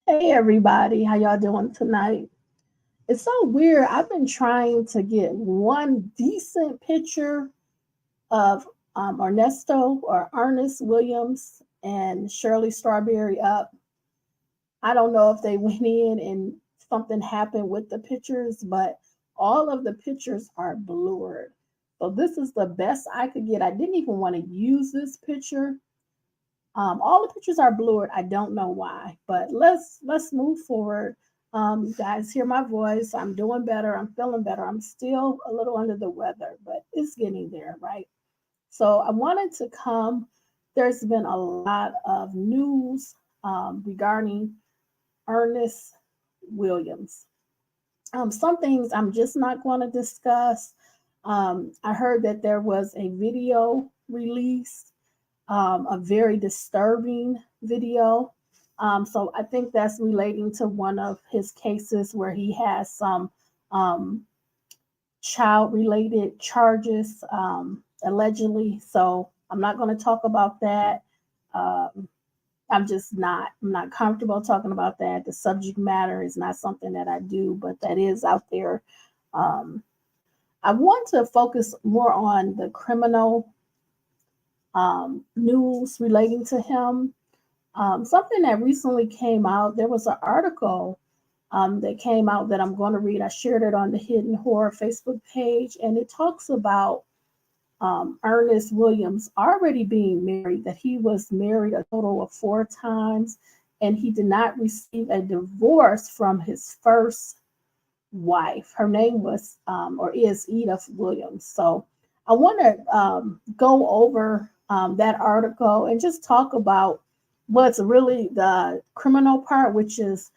Hey everybody, how y'all doing tonight? It's so weird. I've been trying to get one decent picture of Ernesto or Ernest Williams and Shirley Strawberry up. I don't know if they went in and something happened with the pictures, but all of the pictures are blurred. So this is the best I could get. I didn't even want to use this picture. All the pictures are blurred. I don't know why, but let's move forward. You guys hear my voice. I'm doing better. I'm feeling better. I'm still a little under the weather, but it's getting there, right? So I wanted to come. There's been a lot of news regarding Ernest Williams. Some things I'm just not going to discuss. I heard that there was a video released, a very disturbing video. So I think that's relating to one of his cases where he has some um, child related charges, allegedly. So I'm not going to talk about that. Um, I'm not comfortable talking about that. The subject matter is not something that I do, but that is out there. Um, I want to focus more on the criminal news relating to him. Something that recently came out, there was an article that came out that I'm going to read. I shared it on the Hidden Horror Facebook page, and it talks about Ernest Williams already being married, that he was married a total of 4 times, and he did not receive a divorce from his first wife. Her name was or is Edith Williams. So I want to go over that article and just talk about what's really the criminal part, which is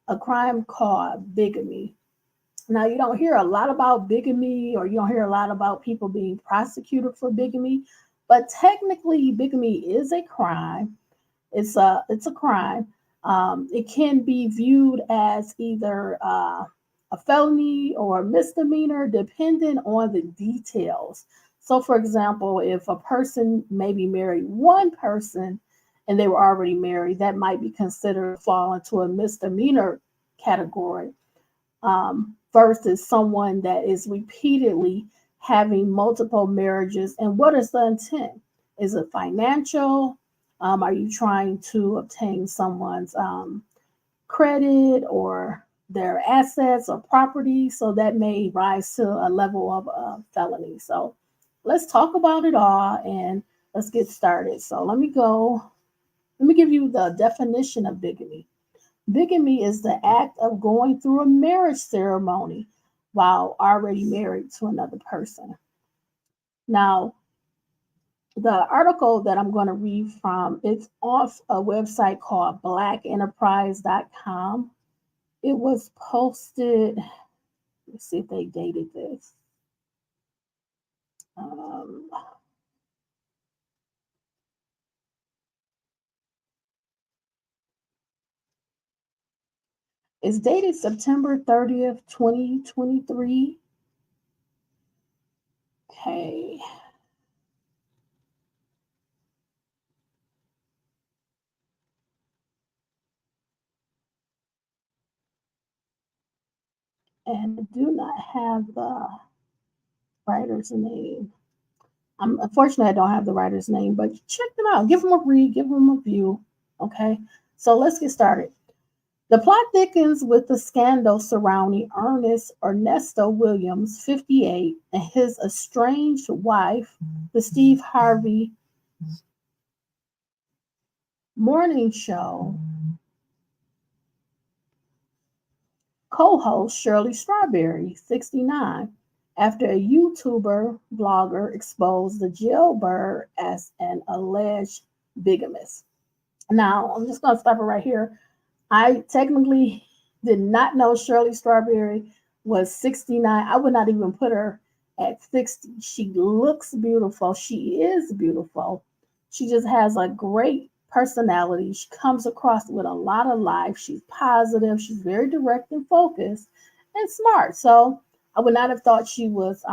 a crime called bigamy. Now, you don't hear a lot about bigamy, or you don't hear a lot about people being prosecuted for bigamy, but technically, bigamy is a crime. It's a crime. It can be viewed as either a felony or a misdemeanor, depending on the details. So, for example, if a person maybe married one person and they were already married, that might be considered fall into a misdemeanor category, versus someone that is repeatedly having multiple marriages. And what is the intent? Is it financial? Are you trying to obtain someone's credit or their assets or property? So that may rise to a level of felony. So let's talk about it all and let's get started. So let me give you the definition of bigamy. Bigamy is the act of going through a marriage ceremony while already married to another person. Now, the article that I'm going to read from, it's off a website called blackenterprise.com. It was posted, let's see if they dated this. Um, it's dated September 30th, 2023. Okay. And I do not have the writer's name. Unfortunately, I don't have the writer's name, but check them out. Give them a read, give them a view. Okay. So let's get started. The plot thickens with the scandal surrounding Ernest Ernesto Williams, 58, and his estranged wife, the Steve Harvey morning show co-host Shirley Strawberry, 69, after a YouTuber blogger exposed the jailbird as an alleged bigamist. Now, I'm just going to stop it right here. I technically did not know Shirley Strawberry was 69. I would not even put her at 60. She looks beautiful. She is beautiful. She just has a great personality. She comes across with a lot of life. She's positive. She's very direct and focused and smart. So I would not have thought she was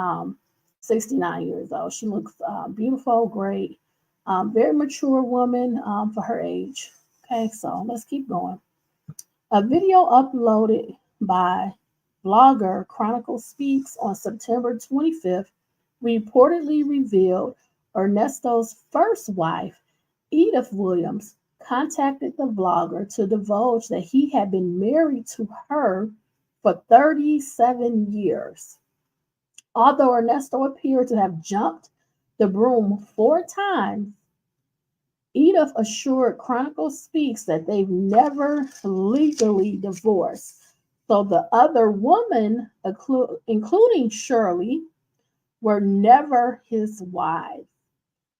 69 years old. She looks beautiful, great, very mature woman for her age. Okay, so let's keep going. A video uploaded by blogger Chronicle Speaks on September 25th reportedly revealed Ernesto's first wife, Edith Williams, contacted the blogger to divulge that he had been married to her for 37 years. Although Ernesto appeared to have jumped the broom 4 times, Edith assured Chronicle Speaks that they've never legally divorced. So the other woman, including Shirley, were never his wives.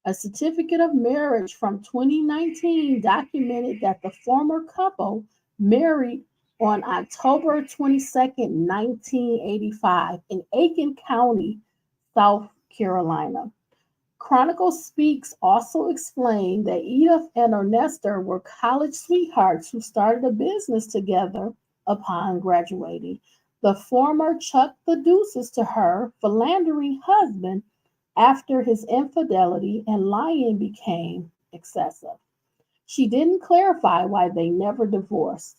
A certificate of marriage from 2019 documented that the former couple married on October 22nd, 1985, in Aiken County, South Carolina. Chronicle Speaks also explained that Edith and Ernesto were college sweethearts who started a business together upon graduating. The former chucked the deuces to her philandering husband after his infidelity and lying became excessive. She didn't clarify why they never divorced.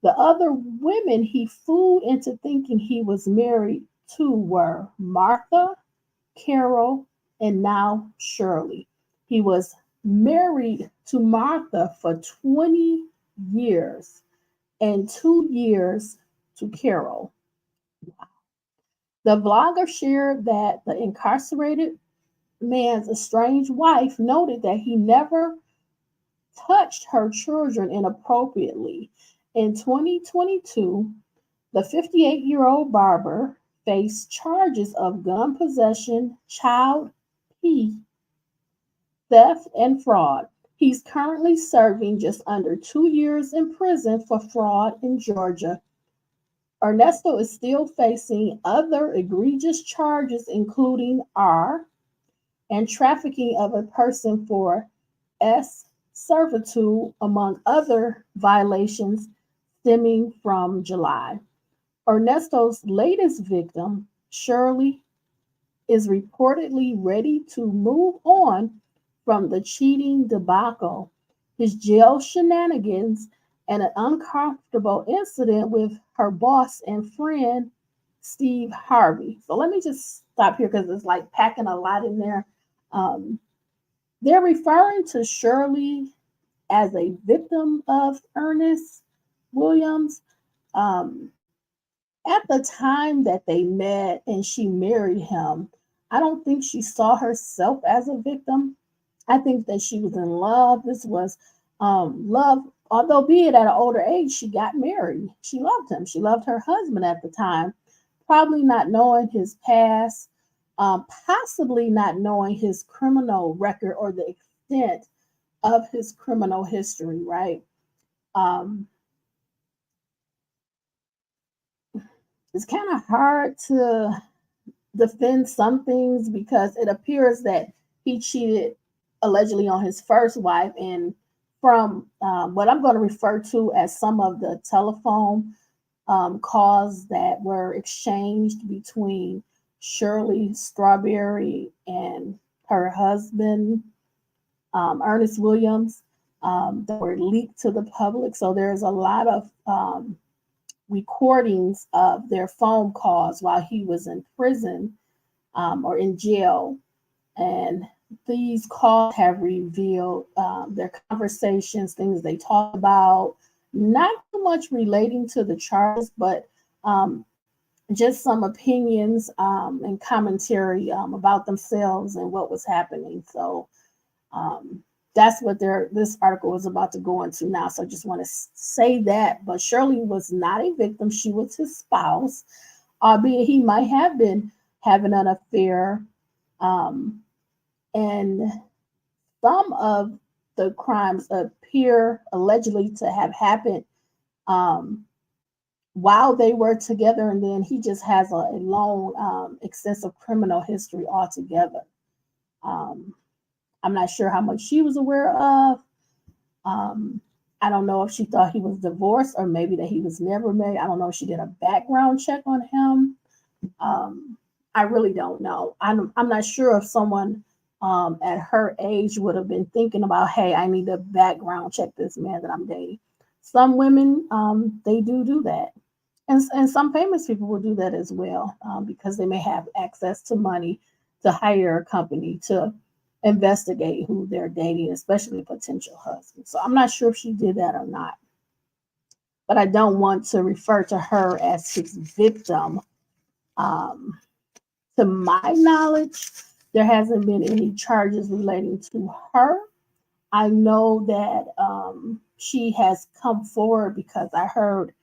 The other women he fooled into thinking he was married to were Martha, Carol, and now Shirley. He was married to Martha for 20 years and 2 years to Carol. The blogger shared that the incarcerated man's estranged wife noted that he never touched her children inappropriately. In 2022, the 58-year-old barber faced charges of gun possession, child theft, and fraud. He's currently serving just under 2 years in prison for fraud in Georgia. Ernesto is still facing other egregious charges, including R and trafficking of a person for S servitude, among other violations stemming from July. Ernesto's latest victim, Shirley, is reportedly ready to move on from the cheating debacle, his jail shenanigans, and an uncomfortable incident with her boss and friend, Steve Harvey. So let me just stop here because it's like packing a lot in there. They're referring to Shirley as a victim of Earnest Williams. At the time that they met and she married him, I don't think she saw herself as a victim. I think that she was in love. This was love, although be it at an older age, she got married. She loved him. She loved her husband at the time, probably not knowing his past, possibly not knowing his criminal record or the extent of his criminal history, right? It's kind of hard to defend some things because it appears that he cheated allegedly on his first wife. And from what I'm going to refer to as some of the telephone calls that were exchanged between Shirley Strawberry and her husband, Earnest Williams, that were leaked to the public. So there's a lot of recordings of their phone calls while he was in prison or in jail. And these calls have revealed their conversations, things they talk about, not so much relating to the charges, but just some opinions and commentary about themselves and what was happening. So that's what this article is about to go into now. So I just want to say that. But Shirley was not a victim. She was his spouse, albeit he might have been having an affair. And some of the crimes appear allegedly to have happened while they were together. And then he just has a long, extensive criminal history altogether. I'm not sure how much she was aware of. I don't know if she thought he was divorced or maybe that he was never married. I don't know if she did a background check on him. I really don't know. I'm not sure if someone at her age would have been thinking about, hey, I need to background check this man that I'm dating. Some women, they do that. And some famous people will do that as well, because they may have access to money to hire a company to investigate who they're dating, especially potential husbands. So I'm not sure if she did that or not, but I don't want to refer to her as his victim. Um, to my knowledge, there hasn't been any charges relating to her. I know that she has come forward because I heard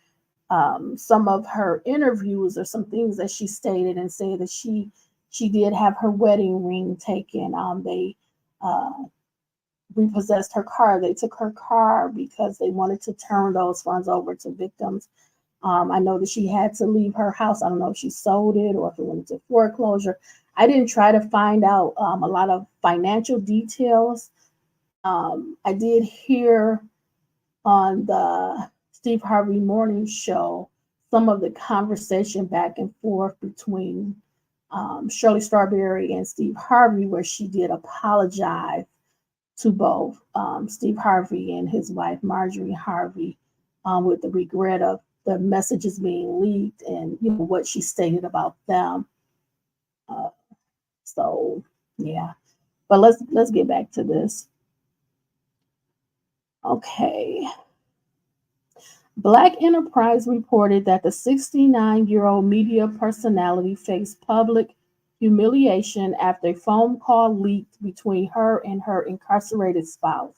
some of her interviews or some things that she stated and said that she did have her wedding ring taken. They uh, repossessed her car. They took her car because they wanted to turn those funds over to victims. I know that she had to leave her house. I don't know if she sold it or if it went into foreclosure. I didn't try to find out a lot of financial details. I did hear on the Steve Harvey Morning Show some of the conversation back and forth between Shirley Strawberry and Steve Harvey, where she did apologize to both Steve Harvey and his wife Marjorie Harvey, with the regret of the messages being leaked and what she stated about them. Uh, so yeah, but let's get back to this. Okay. Black Enterprise reported that the 69-year-old media personality faced public humiliation after a phone call leaked between her and her incarcerated spouse.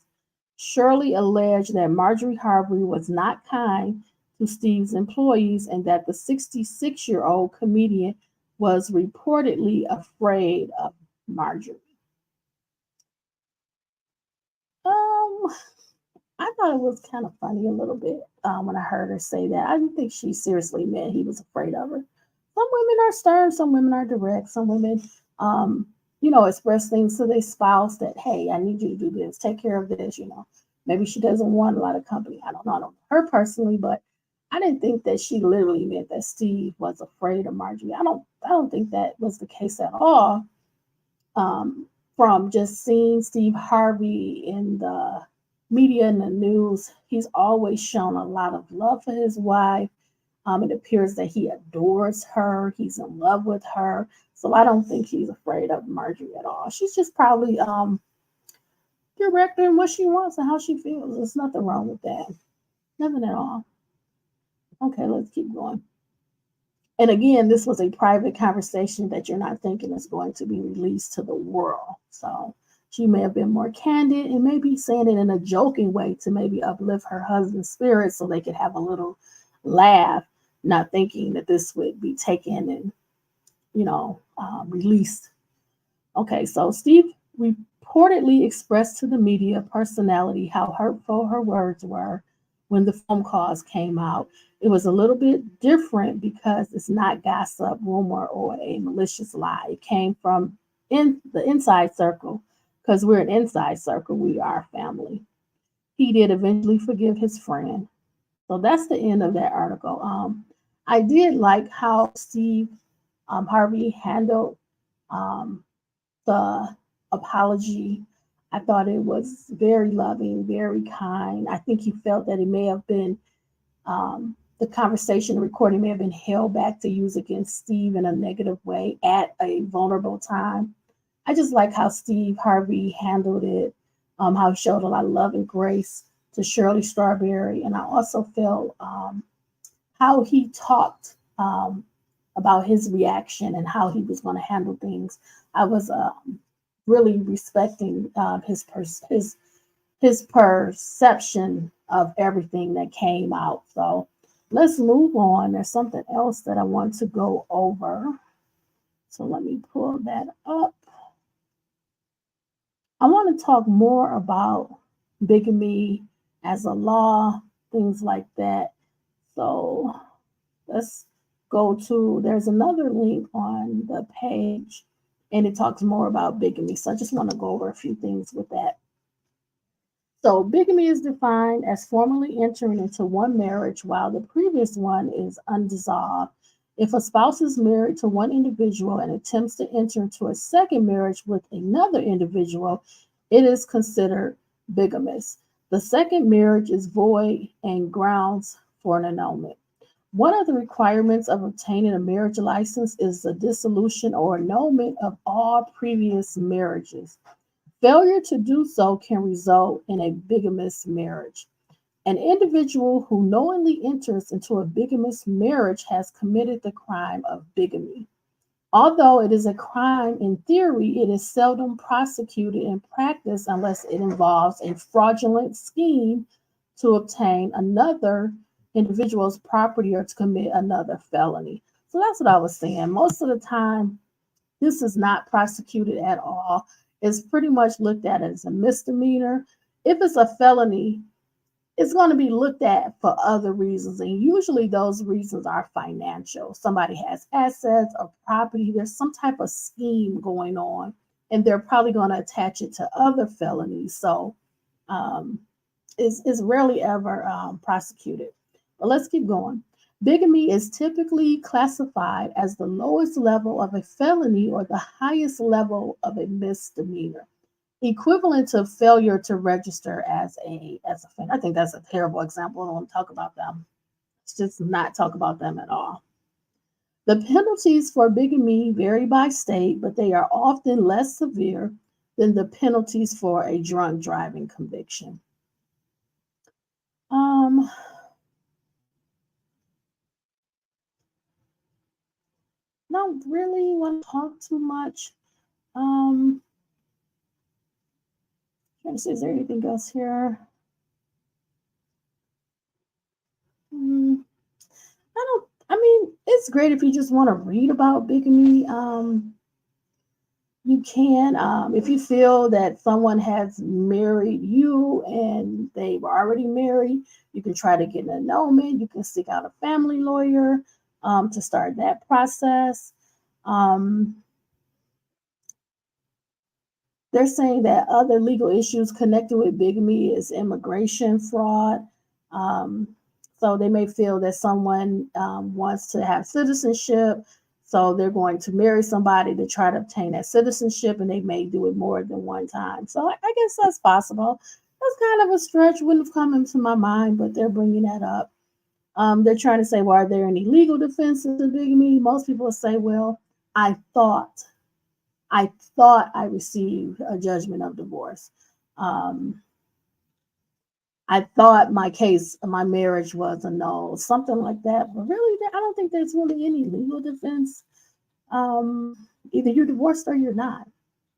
Shirley alleged that Marjorie Harvey was not kind to Steve's employees and that the 66-year-old comedian was reportedly afraid of Marjorie. I thought it was kind of funny a little bit when I heard her say that. I didn't think she seriously meant he was afraid of her. Some women are stern, some women are direct, some women, express things to their spouse that, hey, I need you to do this, take care of this. Maybe she doesn't want a lot of company. I don't know her personally, but I didn't think that she literally meant that Steve was afraid of Marjorie. I don't think that was the case at all. From just seeing Steve Harvey in the media and the news, he's always shown a lot of love for his wife. It appears that he adores her. He's in love with her. So I don't think he's afraid of Marjorie at all. She's just probably direct in what she wants and how she feels. There's nothing wrong with that. Nothing at all. Okay, let's keep going. And again, this was a private conversation that you're not thinking is going to be released to the world. So she may have been more candid and maybe saying it in a joking way to maybe uplift her husband's spirit so they could have a little laugh, not thinking that this would be taken and, released. Okay, so Steve reportedly expressed to the media personality how hurtful her words were when the phone calls came out. It was a little bit different because it's not gossip, rumor, or a malicious lie. It came from in the inside circle, because we're an inside circle. We are family. He did eventually forgive his friend. So that's the end of that article. I did like how Steve Harvey handled the apology. I thought it was very loving, very kind. I think he felt that it may have been the conversation, the recording may have been held back to use against Steve in a negative way at a vulnerable time. I just like how Steve Harvey handled it, how he showed a lot of love and grace to Shirley Strawberry. And I also felt how he talked about his reaction and how he was going to handle things. I was really respecting his perception of everything that came out. So let's move on. There's something else that I want to go over. So let me pull that up. I want to talk more about bigamy as a law, things like that. So let's go to, there's another link on the page and it talks more about bigamy. So I just want to go over a few things with that. So bigamy is defined as formally entering into one marriage while the previous one is undissolved. If a spouse is married to one individual and attempts to enter into a second marriage with another individual, it is considered bigamous. The second marriage is void and grounds for an annulment. One of the requirements of obtaining a marriage license is the dissolution or annulment of all previous marriages. Failure to do so can result in a bigamous marriage. An individual who knowingly enters into a bigamous marriage has committed the crime of bigamy. Although it is a crime in theory, it is seldom prosecuted in practice unless it involves a fraudulent scheme to obtain another individual's property or to commit another felony. So that's what I was saying. Most of the time, this is not prosecuted at all. It's pretty much looked at as a misdemeanor. If it's a felony, it's going to be looked at for other reasons. And usually those reasons are financial. Somebody has assets or property. There's some type of scheme going on, and they're probably going to attach it to other felonies. So it's rarely ever prosecuted. But let's keep going. Bigamy is typically classified as the lowest level of a felony or the highest level of a misdemeanor, equivalent to failure to register as a offender. I think that's a terrible example. I don't want to talk about them. Let's just not talk about them at all. The penalties for bigamy vary by state, but they are often less severe than the penalties for a drunk driving conviction. Don't really want to talk too much. Trying to see, is there anything else here? I mean, it's great if you just want to read about bigamy. You can, if you feel that someone has married you and they were already married, you can try to get an annulment. You can seek out a family lawyer to start that process. They're saying that other legal issues connected with bigamy is immigration fraud. So they may feel that someone wants to have citizenship, so they're going to marry somebody to try to obtain that citizenship, and they may do it more than one time. So I guess that's possible. That's kind of a stretch, wouldn't have come into my mind, but they're bringing that up. They're trying to say, well, are there any legal defenses to bigamy? Most people say, well, I thought I received a judgment of divorce. I thought my marriage was annulled, something like that. But really, I don't think there's really any legal defense. Either you're divorced or you're not.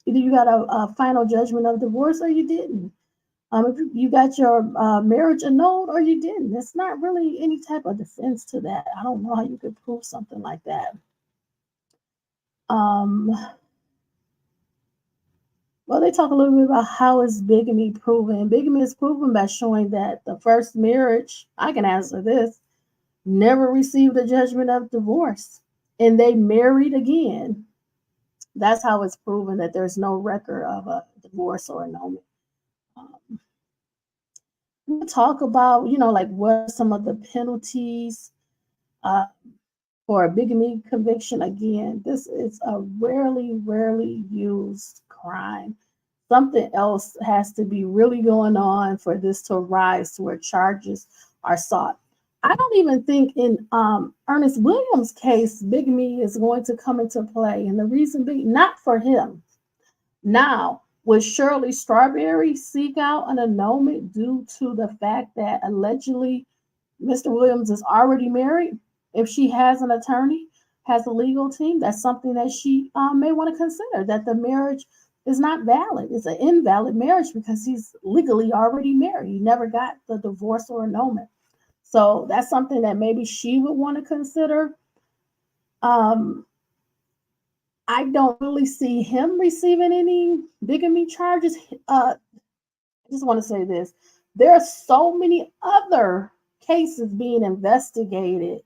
Either you got a final judgment of divorce or you didn't. If you got your marriage annulled or you didn't. There's not really any type of defense to that. I don't know how you could prove something like that. Well, they talk a little bit about how is bigamy proven. Bigamy is proven by showing that the first marriage, I can answer this, never received a judgment of divorce, and they married again. That's how it's proven that there's no record of a divorce or annulment. We'll talk about, like what are some of the penalties for a bigamy conviction. Again, this is a rarely used crime. Something else has to be really going on for this to rise to where charges are sought. I don't even think in Earnest Williams' case, bigamy is going to come into play. And the reason being, not for him. Now, would Shirley Strawberry seek out an annulment due to the fact that allegedly Mr. Williams is already married? If she has an attorney, has a legal team, that's something that she may want to consider, that the marriage is not valid. It's an invalid marriage because he's legally already married. He never got the divorce or annulment. So that's something that maybe she would want to consider. I don't really see him receiving any bigamy charges. I just want to say this. There are so many other cases being investigated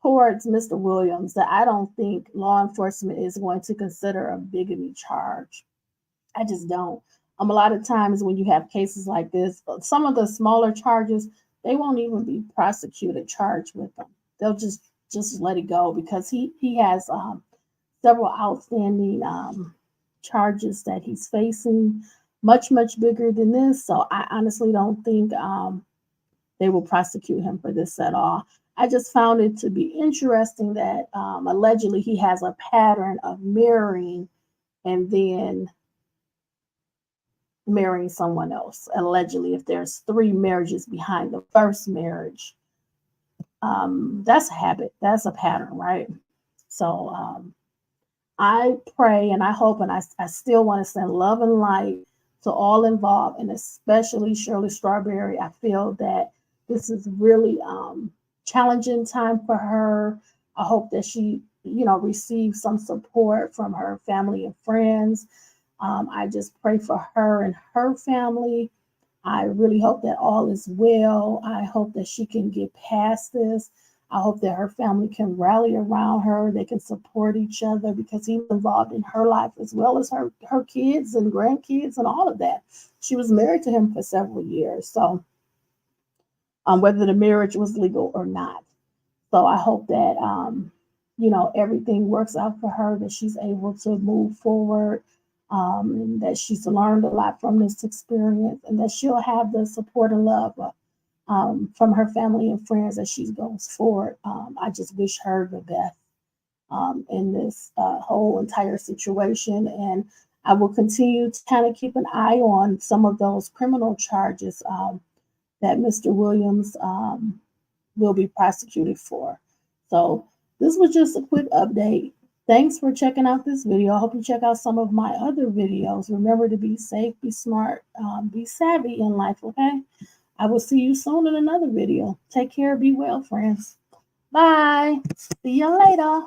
towards Mr. Williams that I don't think law enforcement is going to consider a bigamy charge. I just don't. A lot of times when you have cases like this, some of the smaller charges, they won't even be prosecuted, charged with them. They'll just let it go because he has several outstanding charges that he's facing. much, much bigger than this. So I honestly don't think they will prosecute him for this at all. I just found it to be interesting that allegedly he has a pattern of marrying and then marrying someone else. Allegedly, if there's 3 marriages behind the first marriage, that's a habit, that's a pattern, right? So I pray and I hope and I still want to send love and light to all involved, and especially Shirley Strawberry. I feel that this is really challenging time for her. I hope that she, receives some support from her family and friends. I just pray for her and her family. I really hope that all is well. I hope that she can get past this. I hope that her family can rally around her. They can support each other because he was involved in her life as well as her kids and grandkids and all of that. She was married to him for several years. So whether the marriage was legal or not. So I hope that, everything works out for her, that she's able to move forward, and that she's learned a lot from this experience, and that she'll have the support and love from her family and friends as she goes forward. I just wish her the best in this whole entire situation. And I will continue to kind of keep an eye on some of those criminal charges that Mr. Williams will be prosecuted for. So this was just a quick update. Thanks for checking out this video. I hope you check out some of my other videos. Remember to be safe, be smart, be savvy in life, okay? I will see you soon in another video. Take care, be well, friends. Bye. See you later.